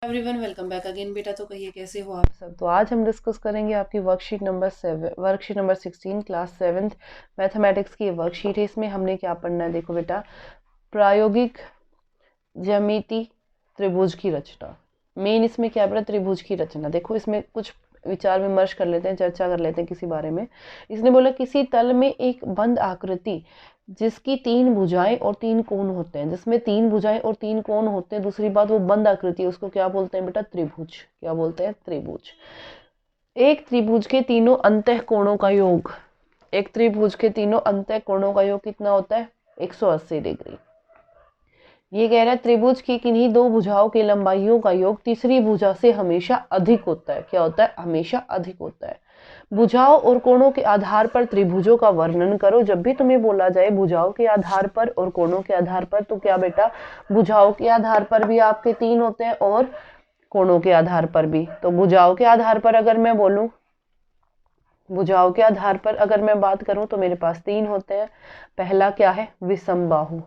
Everyone welcome back again बेटा। तो कहिए कैसे हो आप सब। तो आज हम डिस्कस करेंगे आपकी worksheet number 16 class 7th mathematics की वर्कशीट है। इसमें हमने क्या पढ़ना है, देखो बेटा, प्रायोगिक ज्यामिति त्रिभुज की रचना। मेन इसमें क्या बेटा, त्रिभुज की रचना। देखो इसमें कुछ विचार विमर्श कर लेते हैं, चर्चा कर लेते हैं किसी बारे में। इसने बोला किसी तल में एक बंद आकृति जिसकी 3 भुजाएं और 3 कोण होते हैं, जिसमें 3 भुजाएं और 3 कोण होते हैं। दूसरी बात, वो बंद आकृति है, उसको क्या बोलते हैं बेटा, त्रिभुज। क्या बोलते हैं, त्रिभुज। एक त्रिभुज के तीनों अंतः कोणों का योग, एक त्रिभुज के तीनों अंतः कोणों का योग कितना होता है, 180 डिग्री। ये कह रहा है त्रिभुज की किन्हीं 2 भुजाओं की लंबाइयों का योग तीसरी भुजा से हमेशा अधिक होता है। क्या होता है, हमेशा अधिक होता है। भुजाओं और कोणों के आधार पर त्रिभुजों का वर्णन करो। जब भी तुम्हें बोला जाए भुजाओं के आधार पर और कोणों के आधार पर, तो क्या बेटा, भुजाओं के आधार पर भी आपके 3 होते हैं और कोणों के आधार पर भी। तो भुजाओं के आधार पर अगर मैं बोलूं, भुजाओं के आधार पर अगर मैं बात करूं तो मेरे पास 3 होते हैं। पहला क्या है, विषम बाहु।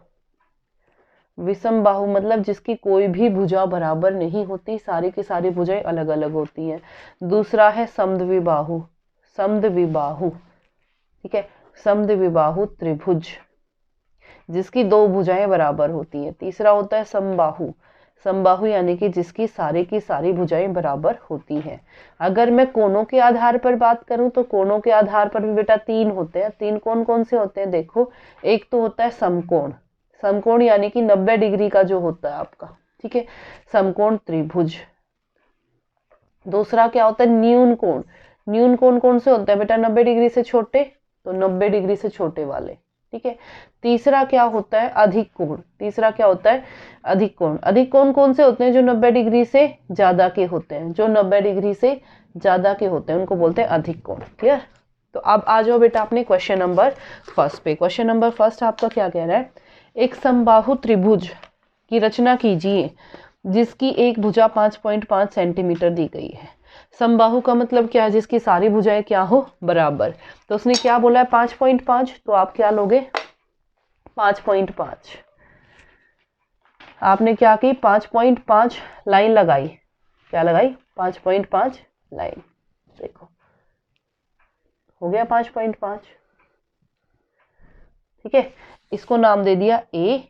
विषम बाहु मतलब जिसकी कोई भी भुजा बराबर नहीं होती, सारी की सारी भुजाएं अलग अलग होती हैं। दूसरा है समद्विबाहु, समद्विबाहु, ठीक है, समद्विबाहु त्रिभुज जिसकी 2 भुजाएं बराबर होती हैं। तीसरा होता है समबाहु, समबाहु यानी कि जिसकी सारी की सारी भुजाएं बराबर होती हैं। अगर मैं कोणों के आधार पर बात करूं तो कोणों के आधार पर भी बेटा 3 होते हैं। 3 कौन कौन से होते हैं, देखो, एक तो होता है समकोण, समकोण यानी कि 90 डिग्री का जो होता है आपका, ठीक है, समकोण त्रिभुज। दूसरा क्या होता है, न्यून कोण। न्यून कोण कौन से होते हैं बेटा, 90 डिग्री से छोटे, तो 90 डिग्री से छोटे वाले, ठीक है। तीसरा क्या होता है, अधिक कोण। तीसरा क्या होता है, अधिक कोण। अधिक कोण कौन से होते हैं, जो 90 डिग्री से ज्यादा के होते हैं, जो 90 डिग्री से ज्यादा के होते हैं उनको बोलते हैं अधिक कोण। क्लियर। तो अब आ जाओ बेटा अपने क्वेश्चन नंबर फर्स्ट पे। क्वेश्चन नंबर फर्स्ट आपका क्या कह रहा है, एक समबाहु त्रिभुज की रचना कीजिए जिसकी एक भुजा 5.5 सेंटीमीटर दी गई है। समबाहु का मतलब क्या है, जिसकी सारी भुजाएं क्या हो, बराबर। तो उसने क्या बोला है, 5.5, तो आप क्या लोगे, 5.5। आपने क्या की, 5.5 लाइन लगाई। क्या लगाई, 5.5 लाइन। देखो हो गया 5.5, ठीक है। इसको नाम दे दिया ए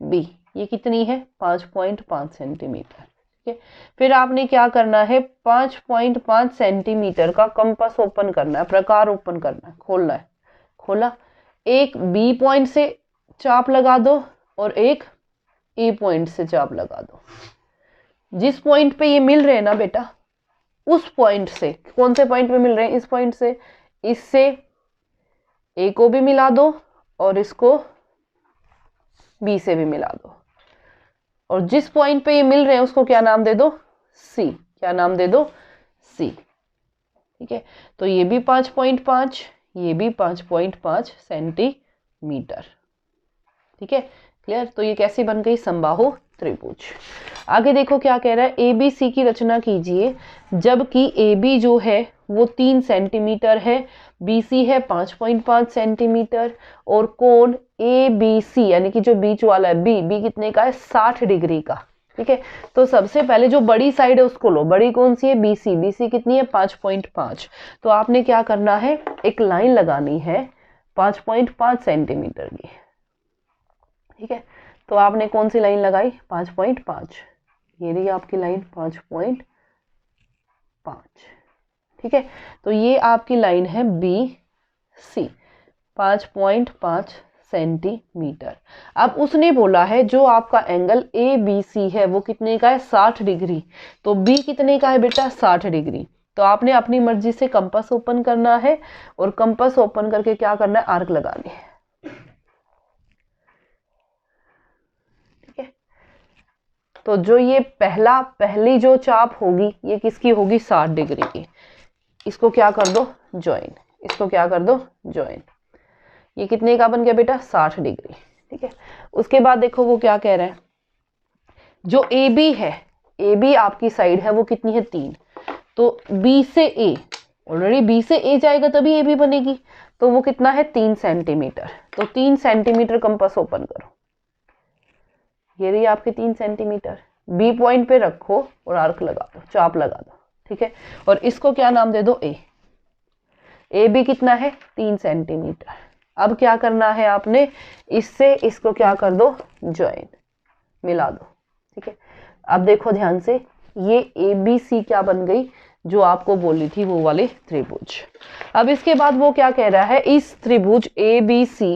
बी। ये कितनी है, 5.5 सेंटीमीटर, ठीक है। फिर आपने क्या करना है, 5.5 सेंटीमीटर का कंपास ओपन करना है, प्रकार ओपन करना है, खोलना है। खोला, एक बी पॉइंट से चाप लगा दो और एक ए पॉइंट से चाप लगा दो। जिस पॉइंट पे ये मिल रहे हैं ना बेटा, उस पॉइंट से, कौन से पॉइंट पे मिल रहे हैं, इस पॉइंट से, इससे ए को भी मिला दो और इसको बी से भी मिला दो। और जिस पॉइंट पे ये मिल रहे हैं उसको क्या नाम दे दो, सी। क्या नाम दे दो, सी, ठीक है। तो ये भी 5.5, ये भी 5.5 सेंटीमीटर, ठीक है। क्लियर। तो ये कैसी बन गई, समबाहु त्रिभुज। आगे देखो क्या कह रहा है, ए बी सी की रचना कीजिए जबकि ए बी जो है वो 3 सेंटीमीटर है, बी सी है 5.5 सेंटीमीटर, और कोण ए बी सी यानी कि जो बीच वाला है बी, बी कितने का है, 60 डिग्री का, ठीक है। तो सबसे पहले जो बड़ी साइड है उसको लो। बड़ी कौन सी है, बी सी। बी सी कितनी है, 5.5। तो आपने क्या करना है, एक लाइन लगानी है 5.5 सेंटीमीटर की, ठीक है। तो आपने कौन सी लाइन लगाई, 5.5। ये रही आपकी लाइन 5.5, ठीक है। तो ये आपकी लाइन है बी सी, 5.5 सेंटीमीटर। अब उसने बोला है जो आपका एंगल ए बी सी है वो कितने का है, 60 डिग्री। तो बी कितने का है बेटा, 60 डिग्री। तो आपने अपनी मर्जी से कंपास ओपन करना है और कंपास ओपन करके क्या करना है, आर्क लगाने हैं, ठीक है। तो जो ये पहली जो चाप होगी ये किसकी होगी, 60 डिग्री की। इसको क्या कर दो, ज्वाइन। इसको क्या कर दो, ज्वाइन। ये कितने का बन गया बेटा, 60 डिग्री, ठीक है। उसके बाद देखो वो क्या कह रहा है, जो ए बी है, ए बी आपकी साइड है वो कितनी है, 3। तो बी से ए, ऑलरेडी बी से ए जाएगा तभी ए बी बनेगी, तो वो कितना है, 3 सेंटीमीटर। तो 3 सेंटीमीटर कंपास ओपन करो। ये रही आपकी 3 सेंटीमीटर, बी पॉइंट पे रखो और आर्क लगा दो, चाप लगा दो, ठीक है। और इसको क्या नाम दे दो, ए बी कितना है 3 सेंटीमीटर। अब क्या करना है आपने, इससे इसको क्या कर दो, ज्वाइन, मिला दो, ठीक है। अब देखो ध्यान से, ये ए बी सी क्या बन गई, जो आपको बोली थी वो वाले त्रिभुज। अब इसके बाद वो क्या कह रहा है, इस त्रिभुज ए बी सी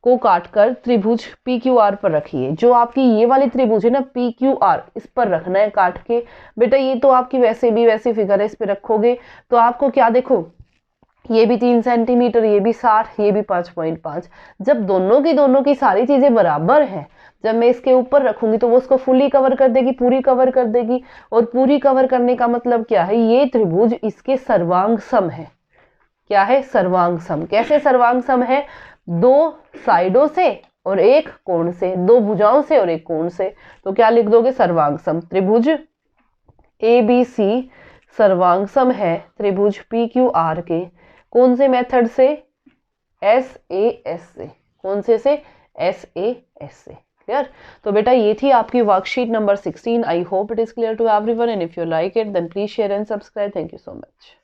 को काटकर त्रिभुज पी क्यू आर पर रखिए। जो आपकी ये वाली त्रिभुज है ना पी क्यू आर, इस पर रखना है काट के। बेटा ये तो आपकी वैसे भी वैसी फिगर है, इस पे रखोगे तो आपको क्या, देखो ये भी 3 सेंटीमीटर, ये भी 60, ये भी 5.5। जब दोनों की सारी चीजें बराबर हैं, जब मैं इसके ऊपर रखूंगी तो वो उसको फुली कवर कर देगी, पूरी कवर कर देगी। और पूरी कवर करने का मतलब क्या है, ये त्रिभुज इसके सर्वांग सम है। क्या है, सर्वांग सम। कैसे सर्वांग सम है, 2 साइडों से और एक कोण से, 2 भुजाओं से और एक कोण से। तो क्या लिख दोगे, सर्वांग सम। त्रिभुज ए बी सी सर्वांग सम है त्रिभुज पी क्यू आर के, कौन से मेथड से, एस ए एस से। कौन से एस ए एस से। क्लियर। तो बेटा ये थी आपकी worksheet number 16। I hope it is clear to everyone, and if you like it then please share and subscribe. Thank you so much.